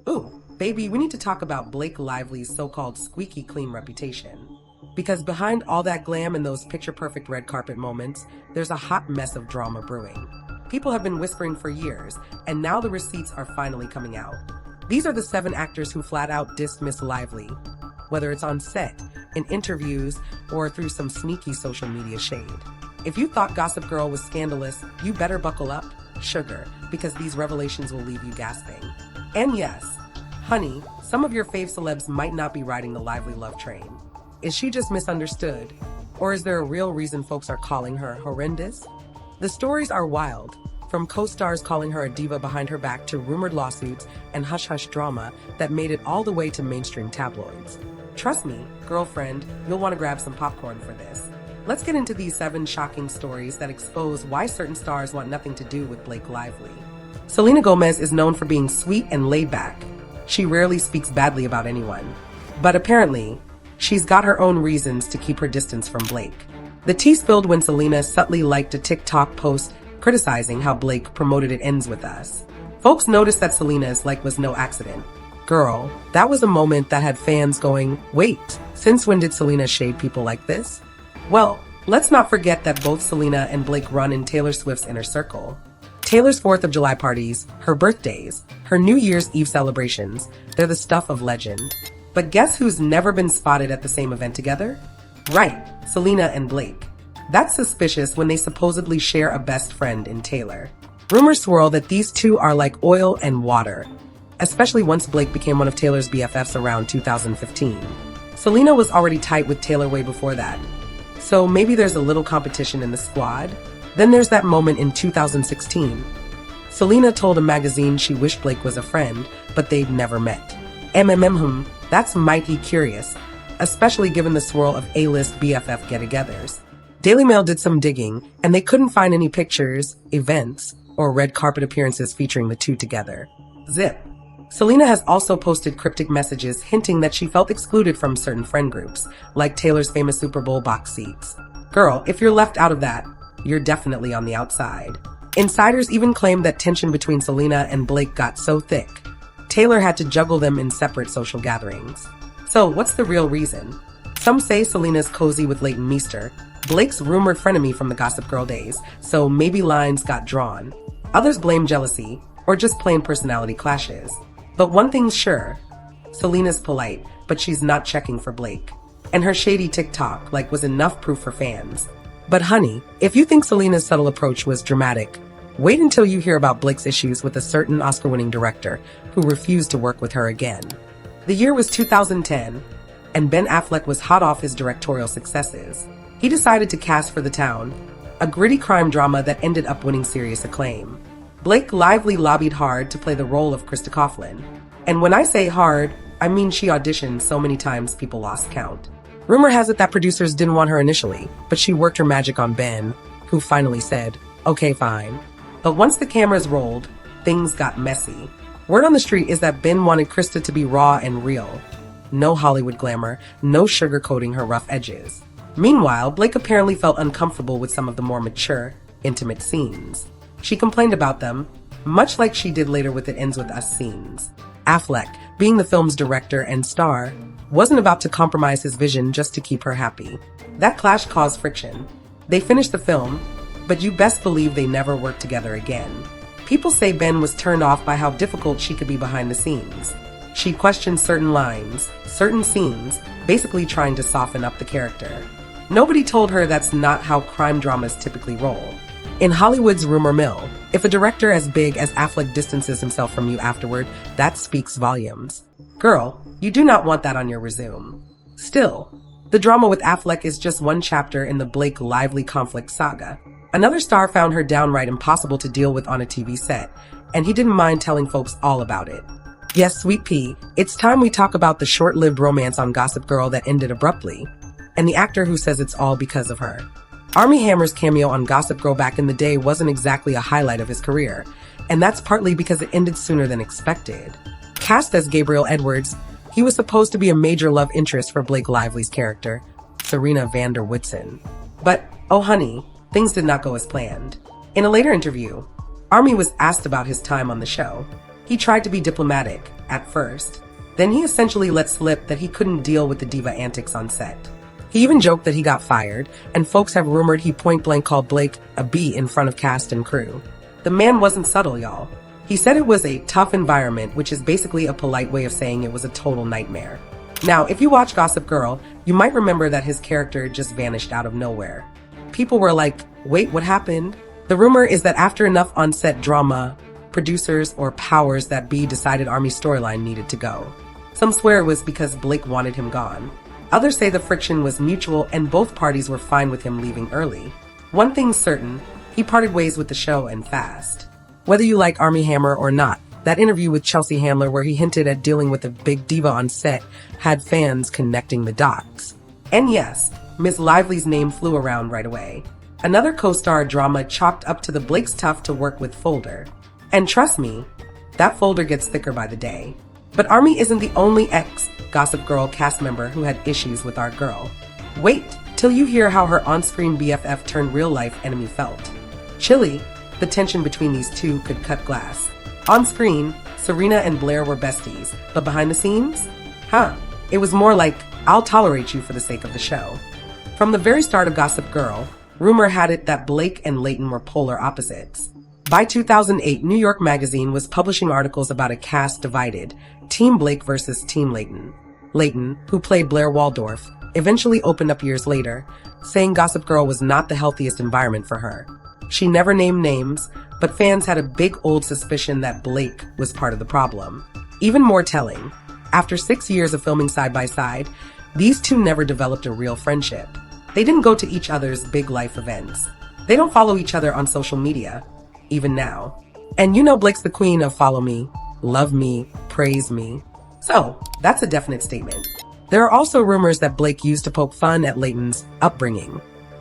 Ooh, baby, we need to talk about Blake Lively's so-called squeaky clean reputation. Because behind all that glam and those picture-perfect red carpet moments, there's a hot mess of drama brewing. People have been whispering for years, and now the receipts are finally coming out. These are the 7 actors who flat out dissed Miss Lively, whether it's on set, in interviews, or through some sneaky social media shade. If you thought Gossip Girl was scandalous, you better buckle up, sugar, because these revelations will leave you gasping. And yes, honey, some of your fave celebs might not be riding the Lively love train. Is she just misunderstood? Or is there a real reason folks are calling her horrendous? The stories are wild, from co-stars calling her a diva behind her back to rumored lawsuits and hush-hush drama that made it all the way to mainstream tabloids. Trust me, girlfriend, you'll want to grab some popcorn for this. Let's get into these 7 shocking stories that expose why certain stars want nothing to do with Blake Lively. Selena Gomez is known for being sweet and laid back. She rarely speaks badly about anyone. But apparently, she's got her own reasons to keep her distance from Blake. The tea spilled when Selena subtly liked a TikTok post criticizing how Blake promoted It Ends With Us. Folks noticed that Selena's like was no accident. Girl, that was a moment that had fans going, wait, since when did Selena shade people like this? Well, let's not forget that both Selena and Blake run in Taylor Swift's inner circle. Taylor's 4th of July parties, her birthdays, her New Year's Eve celebrations, they're the stuff of legend. But guess who's never been spotted at the same event together? Right, Selena and Blake. That's suspicious when they supposedly share a best friend in Taylor. Rumors swirl that these two are like oil and water, especially once Blake became one of Taylor's BFFs around 2015. Selena was already tight with Taylor way before that, so maybe there's a little competition in the squad. Then there's that moment in 2016. Selena told a magazine she wished Blake was a friend, but they'd never met. That's mighty curious, especially given the swirl of A-list BFF get-togethers. Daily Mail did some digging, and they couldn't find any pictures, events, or red carpet appearances featuring the two together. Zip. Selena has also posted cryptic messages hinting that she felt excluded from certain friend groups, like Taylor's famous Super Bowl box seats. Girl, if you're left out of that, you're definitely on the outside. Insiders even claimed that tension between Selena and Blake got so thick, Taylor had to juggle them in separate social gatherings. So, what's the real reason? Some say Selena's cozy with Leighton Meester, Blake's rumored frenemy from the Gossip Girl days, so maybe lines got drawn. Others blame jealousy, or just plain personality clashes. But one thing's sure, Selena's polite, but she's not checking for Blake. And her shady TikTok was enough proof for fans. But honey, if you think Selena's subtle approach was dramatic, wait until you hear about Blake's issues with a certain Oscar-winning director who refused to work with her again. The year was 2010, and Ben Affleck was hot off his directorial successes. He decided to cast For the Town, a gritty crime drama that ended up winning serious acclaim. Blake Lively lobbied hard to play the role of Krista Coughlin. And when I say hard, I mean she auditioned so many times people lost count. Rumor has it that producers didn't want her initially, but she worked her magic on Ben, who finally said, okay, fine. But once the cameras rolled, things got messy. Word on the street is that Ben wanted Krista to be raw and real. No Hollywood glamour, no sugarcoating her rough edges. Meanwhile, Blake apparently felt uncomfortable with some of the more mature, intimate scenes. She complained about them, much like she did later with It Ends With Us scenes. Affleck, being the film's director and star, wasn't about to compromise his vision just to keep her happy. That clash caused friction. They finished the film, but you best believe they never worked together again. People say Ben was turned off by how difficult she could be behind the scenes. She questioned certain lines, certain scenes, basically trying to soften up the character. Nobody told her that's not how crime dramas typically roll. In Hollywood's rumor mill, if a director as big as Affleck distances himself from you afterward, that speaks volumes. Girl, you do not want that on your resume. Still, the drama with Affleck is just one chapter in the Blake Lively conflict saga. Another star found her downright impossible to deal with on a TV set, and he didn't mind telling folks all about it. Yes, Sweet Pea, it's time we talk about the short-lived romance on Gossip Girl that ended abruptly, and the actor who says it's all because of her. Armie Hammer's cameo on Gossip Girl back in the day wasn't exactly a highlight of his career, and that's partly because it ended sooner than expected. Cast as Gabriel Edwards, he was supposed to be a major love interest for Blake Lively's character, Serena van der Woodsen. But, oh honey, things did not go as planned. In a later interview, Armie was asked about his time on the show. He tried to be diplomatic, at first. Then he essentially let slip that he couldn't deal with the diva antics on set. He even joked that he got fired, and folks have rumored he point-blank called Blake a B in front of cast and crew. The man wasn't subtle, y'all. He said it was a tough environment, which is basically a polite way of saying it was a total nightmare. Now, if you watch Gossip Girl, you might remember that his character just vanished out of nowhere. People were like, wait, what happened? The rumor is that after enough on-set drama, producers or powers that be decided Army's storyline needed to go. Some swear it was because Blake wanted him gone. Others say the friction was mutual and both parties were fine with him leaving early. One thing's certain, he parted ways with the show and fast. Whether you like Armie Hammer or not, that interview with Chelsea Handler where he hinted at dealing with a big diva on set had fans connecting the dots. And yes, Ms. Lively's name flew around right away. Another co-star drama chalked up to the Blake's tough to work with folder. And trust me, that folder gets thicker by the day. But Armie isn't the only ex-Gossip Girl cast member who had issues with our girl. Wait till you hear how her on-screen BFF turned real-life enemy felt. Chilly, the tension between these two could cut glass. On screen, Serena and Blair were besties, but behind the scenes? It was more like, I'll tolerate you for the sake of the show. From the very start of Gossip Girl, rumor had it that Blake and Leighton were polar opposites. By 2008, New York Magazine was publishing articles about a cast divided, Team Blake versus Team Leighton. Leighton, who played Blair Waldorf, eventually opened up years later, saying Gossip Girl was not the healthiest environment for her. She never named names, but fans had a big old suspicion that Blake was part of the problem. Even more telling, after 6 years of filming side by side, these two never developed a real friendship. They didn't go to each other's big life events. They don't follow each other on social media, even now. And you know Blake's the queen of follow me, love me, praise me. So, that's a definite statement. There are also rumors that Blake used to poke fun at Leighton's upbringing,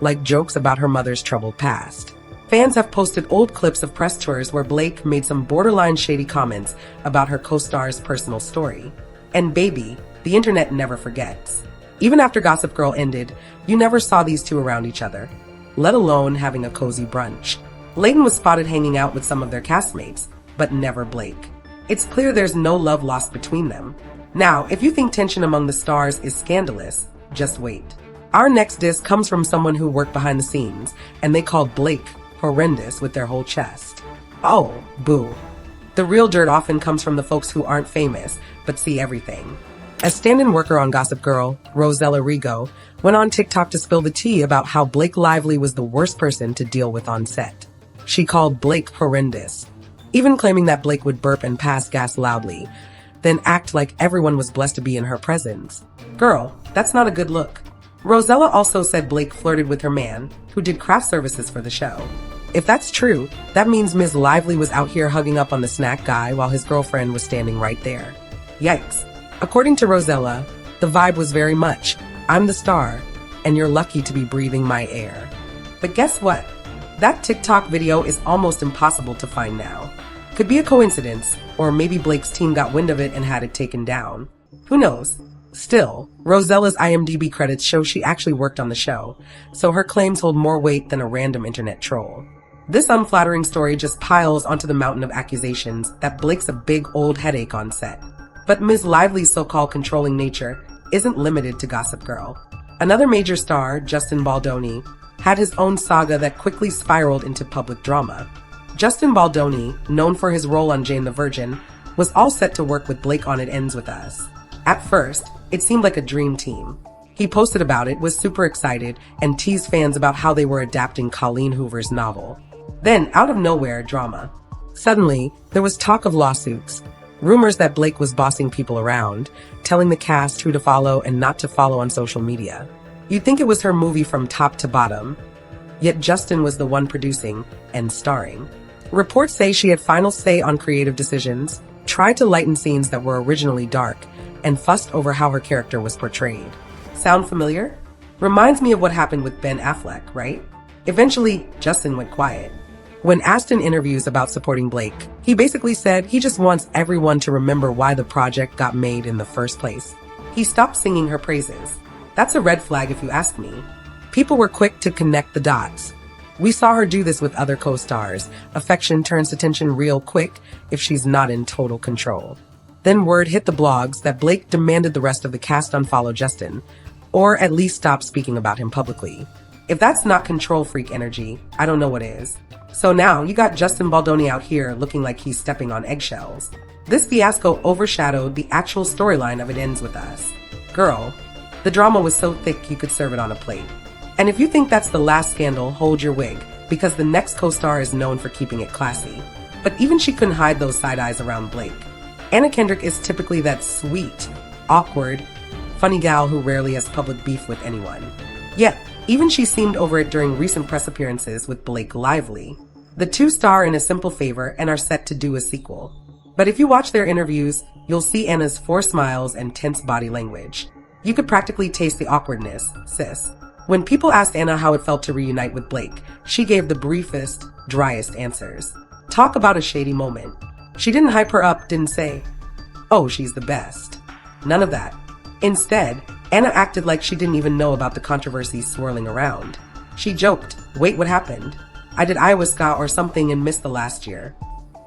like jokes about her mother's troubled past. Fans have posted old clips of press tours where Blake made some borderline shady comments about her co-star's personal story. And baby, the internet never forgets. Even after Gossip Girl ended, you never saw these two around each other, let alone having a cozy brunch. Leighton was spotted hanging out with some of their castmates, but never Blake. It's clear there's no love lost between them. Now, if you think tension among the stars is scandalous, just wait. Our next diss comes from someone who worked behind the scenes, and they called Blake horrendous with their whole chest. Oh, boo. The real dirt often comes from the folks who aren't famous, but see everything. A stand-in worker on Gossip Girl, Rosella Rigo, went on TikTok to spill the tea about how Blake Lively was the worst person to deal with on set. She called Blake horrendous, even claiming that Blake would burp and pass gas loudly, then act like everyone was blessed to be in her presence. Girl, that's not a good look. Rosella also said Blake flirted with her man, who did craft services for the show. If that's true, that means Ms. Lively was out here hugging up on the snack guy while his girlfriend was standing right there. Yikes. According to Rosella, the vibe was very much, I'm the star, and you're lucky to be breathing my air. But guess what? That TikTok video is almost impossible to find now. Could be a coincidence, or maybe Blake's team got wind of it and had it taken down. Who knows? Still, Rosella's IMDb credits show she actually worked on the show, so her claims hold more weight than a random internet troll. This unflattering story just piles onto the mountain of accusations that Blake's a big old headache on set. But Ms. Lively's so-called controlling nature isn't limited to Gossip Girl. Another major star, Justin Baldoni, had his own saga that quickly spiraled into public drama. Justin Baldoni, known for his role on Jane the Virgin, was all set to work with Blake on It Ends With Us. At first, it seemed like a dream team. He posted about it, was super excited, and teased fans about how they were adapting Colleen Hoover's novel. Then, out of nowhere, drama. Suddenly, there was talk of lawsuits, rumors that Blake was bossing people around, telling the cast who to follow and not to follow on social media. You'd think it was her movie from top to bottom, yet Justin was the one producing and starring. Reports say she had final say on creative decisions, tried to lighten scenes that were originally dark, and fussed over how her character was portrayed. Sound familiar? Reminds me of what happened with Ben Affleck, right? Eventually, Justin went quiet. When asked in interviews about supporting Blake, he basically said he just wants everyone to remember why the project got made in the first place. He stopped singing her praises. That's a red flag if you ask me. People were quick to connect the dots. We saw her do this with other co-stars. Affection turns to tension real quick if she's not in total control. Then word hit the blogs that Blake demanded the rest of the cast unfollow Justin, or at least stop speaking about him publicly. If that's not control freak energy, I don't know what is. So now you got Justin Baldoni out here looking like he's stepping on eggshells. This fiasco overshadowed the actual storyline of It Ends With Us. Girl, the drama was so thick you could serve it on a plate. And if you think that's the last scandal, hold your wig, because the next co-star is known for keeping it classy. But even she couldn't hide those side eyes around Blake. Anna Kendrick is typically that sweet, awkward, funny gal who rarely has public beef with anyone. Yet, even she seemed over it during recent press appearances with Blake Lively. The two star in A Simple Favor and are set to do a sequel. But if you watch their interviews, you'll see Anna's forced smiles and tense body language. You could practically taste the awkwardness, sis. When people asked Anna how it felt to reunite with Blake, she gave the briefest, driest answers. Talk about a shady moment. She didn't hype her up, didn't say, "Oh, she's the best." None of that. Instead, Anna acted like she didn't even know about the controversy swirling around. She joked, "Wait, what happened? I did ayahuasca or something and missed the last year."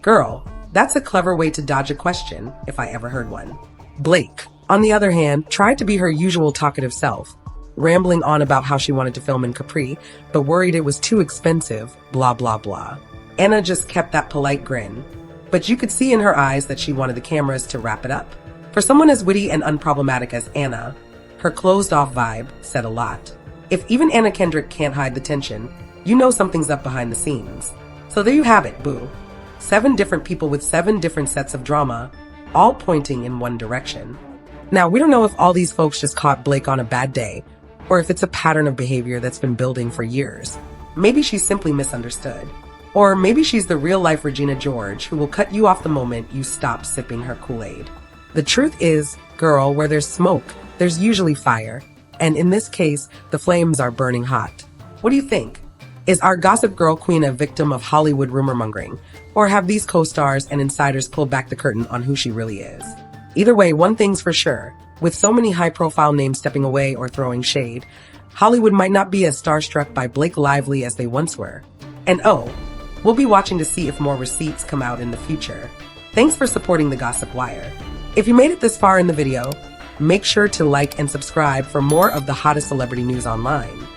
Girl, that's a clever way to dodge a question, if I ever heard one. Blake, on the other hand, tried to be her usual talkative self, rambling on about how she wanted to film in Capri, but worried it was too expensive, blah blah blah. Anna just kept that polite grin, but you could see in her eyes that she wanted the cameras to wrap it up. For someone as witty and unproblematic as Anna, her closed-off vibe said a lot. If even Anna Kendrick can't hide the tension, you know something's up behind the scenes. So there you have it, boo. 7 different people with 7 different sets of drama, all pointing in one direction. Now, we don't know if all these folks just caught Blake on a bad day, or if it's a pattern of behavior that's been building for years. Maybe she's simply misunderstood. Or maybe she's the real-life Regina George who will cut you off the moment you stop sipping her Kool-Aid. The truth is, girl, where there's smoke, there's usually fire. And in this case, the flames are burning hot. What do you think? Is our Gossip Girl queen a victim of Hollywood rumor-mongering? Or have these co-stars and insiders pulled back the curtain on who she really is? Either way, one thing's for sure. With so many high-profile names stepping away or throwing shade, Hollywood might not be as starstruck by Blake Lively as they once were. And oh, we'll be watching to see if more receipts come out in the future. Thanks for supporting the Gossip Wire. If you made it this far in the video, make sure to like and subscribe for more of the hottest celebrity news online.